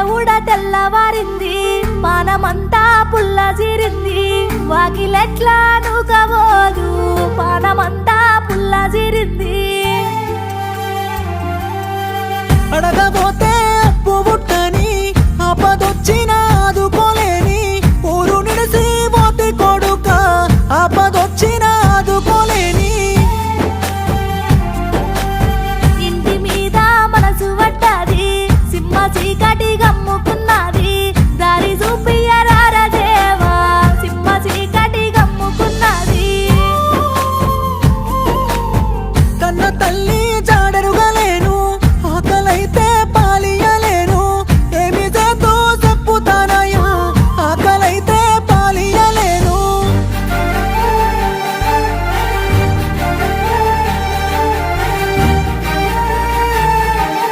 దేవుడ తెల్లవారింది పానమంతా పుల్ల జీరింది వాకిలెట్లా నూకబోదు పానమంతా పుల్ల జీరింది అడగబోత